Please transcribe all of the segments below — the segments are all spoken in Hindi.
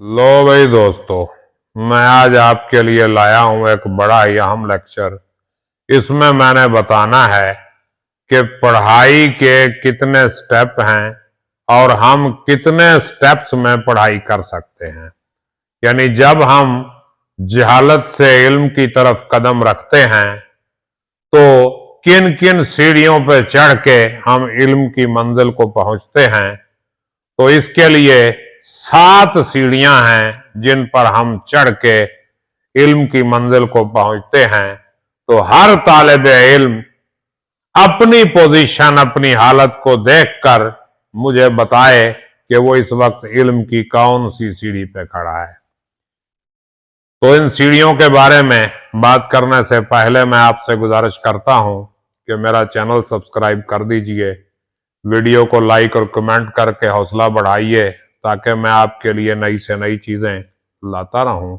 लो भाई दोस्तों, मैं आज आपके लिए लाया हूं एक बड़ा ही अहम लेक्चर। इसमें मैंने बताना है कि पढ़ाई के कितने स्टेप हैं और हम कितने स्टेप्स में पढ़ाई कर सकते हैं। यानी जब हम जहालत से इल्म की तरफ कदम रखते हैं तो किन किन सीढ़ियों पर चढ़ के हम इल्म की मंजिल को पहुंचते हैं। तो इसके लिए 7 सीढ़ियां हैं जिन पर हम चढ़ के इल्म की मंजिल को पहुंचते हैं। तो हर तालिब इल्म अपनी पोजीशन, अपनी हालत को देखकर मुझे बताए कि वो इस वक्त इल्म की कौन सी सीढ़ी पे खड़ा है। तो इन सीढ़ियों के बारे में बात करने से पहले मैं आपसे गुजारिश करता हूं कि मेरा चैनल सब्सक्राइब कर दीजिए, वीडियो को लाइक और कमेंट करके हौसला बढ़ाइए ताकि मैं आपके लिए नई से नई चीजें लाता रहूं।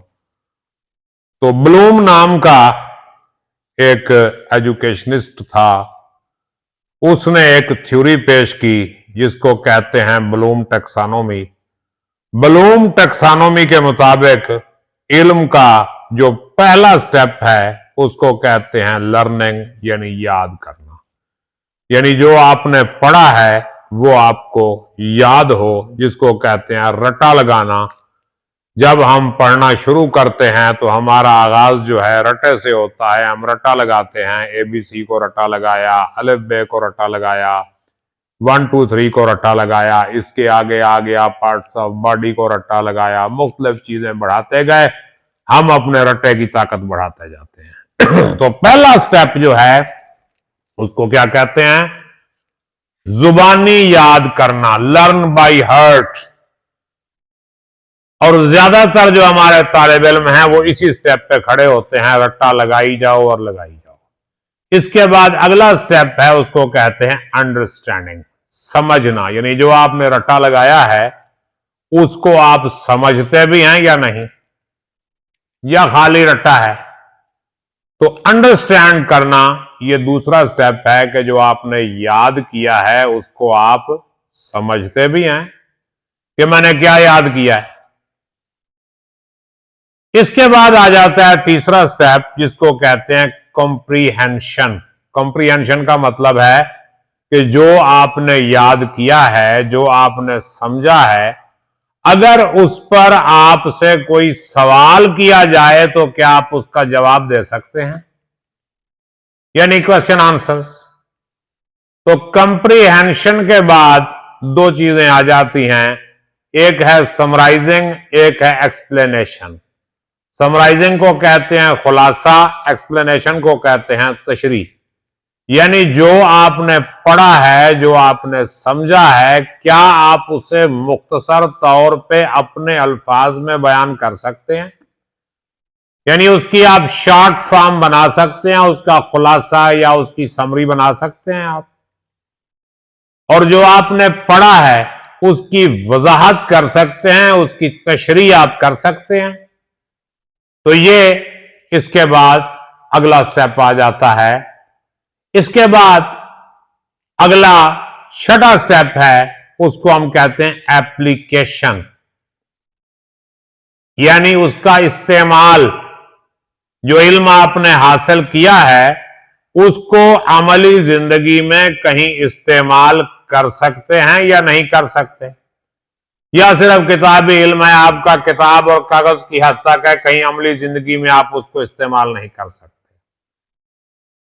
तो ब्लूम नाम का एक एजुकेशनिस्ट था, उसने एक थ्योरी पेश की जिसको कहते हैं ब्लूम टैक्सोनॉमी। ब्लूम टैक्सोनॉमी के मुताबिक इल्म का जो पहला स्टेप है उसको कहते हैं लर्निंग, यानी याद करना। यानी जो आपने पढ़ा है वो आपको याद हो, जिसको कहते हैं रटा लगाना। जब हम पढ़ना शुरू करते हैं तो हमारा आगाज जो है रटे से होता है। हम रटा लगाते हैं, ABC को रटा लगाया, अलिफ बे को रटा लगाया, 1 2 3 को रटा लगाया, इसके आगे आ गया पार्ट्स ऑफ बॉडी को रटा लगाया, मुख्तलिफ चीजें बढ़ाते गए, हम अपने रटे की ताकत बढ़ाते जाते हैं। तो पहला स्टेप जो है उसको क्या कहते हैं? जुबानी याद करना, लर्न बाय हार्ट। और ज्यादातर जो हमारे तालिब इल्म हैं वो इसी स्टेप पे खड़े होते हैं, रट्टा लगाई जाओ और लगाई जाओ। इसके बाद अगला स्टेप है, उसको कहते हैं अंडरस्टैंडिंग, समझना। यानी जो आपने रट्टा लगाया है उसको आप समझते भी हैं या नहीं, या खाली रट्टा है। तो अंडरस्टैंड करना ये दूसरा स्टेप है कि जो आपने याद किया है उसको आप समझते भी हैं कि मैंने क्या याद किया है। इसके बाद आ जाता है तीसरा स्टेप जिसको कहते हैं कॉम्प्रीहेंशन। कॉम्प्रीहेंशन का मतलब है कि जो आपने याद किया है, जो आपने समझा है, अगर उस पर आपसे कोई सवाल किया जाए तो क्या आप उसका जवाब दे सकते हैं, यानी क्वेश्चन आंसर्स। तो कंप्रीहेंशन के बाद 2 चीजें आ जाती हैं, एक है समराइजिंग, एक है एक्सप्लेनेशन। समराइजिंग को कहते हैं खुलासा, एक्सप्लेनेशन को कहते हैं तशरीह। यानी जो आपने पढ़ा है, जो आपने समझा है, क्या आप उसे मुख्तसर तौर पे अपने अल्फाज में बयान कर सकते हैं, यानी उसकी आप शॉर्ट फॉर्म बना सकते हैं, उसका खुलासा या उसकी समरी बना सकते हैं आप। और जो आपने पढ़ा है उसकी वजाहत कर सकते हैं, उसकी तशरीह आप कर सकते हैं। तो ये इसके बाद अगला स्टेप आ जाता है। इसके बाद अगला छठा स्टेप है, उसको हम कहते हैं एप्लीकेशन, यानी उसका इस्तेमाल। जो इल्म आपने हासिल किया है उसको अमली जिंदगी में कहीं इस्तेमाल कर सकते हैं या नहीं कर सकते, या सिर्फ किताबी इल्म है आपका, किताब और कागज की हद तक है, कहीं अमली जिंदगी में आप उसको इस्तेमाल नहीं कर सकते।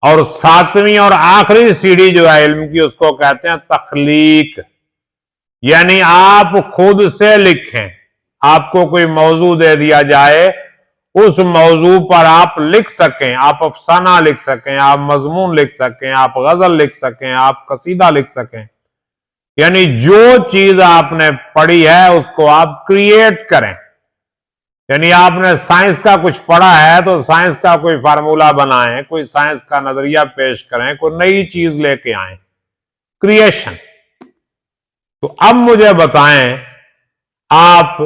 और 7वीं और आखिरी सीढ़ी जो है इल्म की उसको कहते हैं तख्लीक, यानी आप खुद से लिखें। आपको कोई मौजू दे दिया जाए, उस मौजू पर आप लिख सकें, आप अफसाना लिख सकें, आप मजमून लिख सकें, आप गजल लिख सकें, आप कसीदा लिख सकें। यानी जो चीज आपने पढ़ी है उसको आप क्रिएट करें। यानी आपने साइंस का कुछ पढ़ा है तो साइंस का कोई फार्मूला बनाएं, कोई साइंस का नजरिया पेश करें, कोई नई चीज लेके आए, क्रिएशन। तो अब मुझे बताएं आप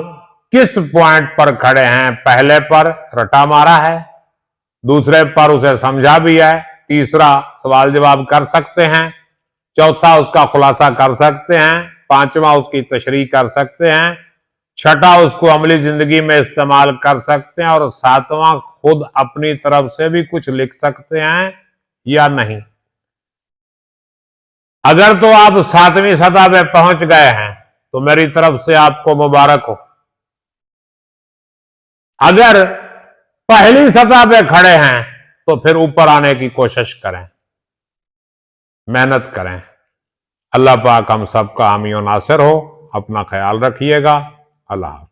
किस पॉइंट पर खड़े हैं। पहले पर रटा मारा है, दूसरे पर उसे समझा भी है, तीसरा सवाल जवाब कर सकते हैं, चौथा उसका खुलासा कर सकते हैं, पांचवा उसकी तशरीह कर सकते हैं, छठा, उसको अमली जिंदगी में इस्तेमाल कर सकते हैं। और सातवां, खुद अपनी तरफ से भी कुछ लिख सकते हैं या नहीं। अगर तो आप 7वीं सतह पे पहुंच गए हैं तो मेरी तरफ से आपको मुबारक हो। अगर पहली सतह पे खड़े हैं तो फिर ऊपर आने की कोशिश करें, मेहनत करें। अल्लाह पाक हम सबका हामी और नासिर हो। अपना ख्याल रखिएगा। अल्लाह हाफ़िज़।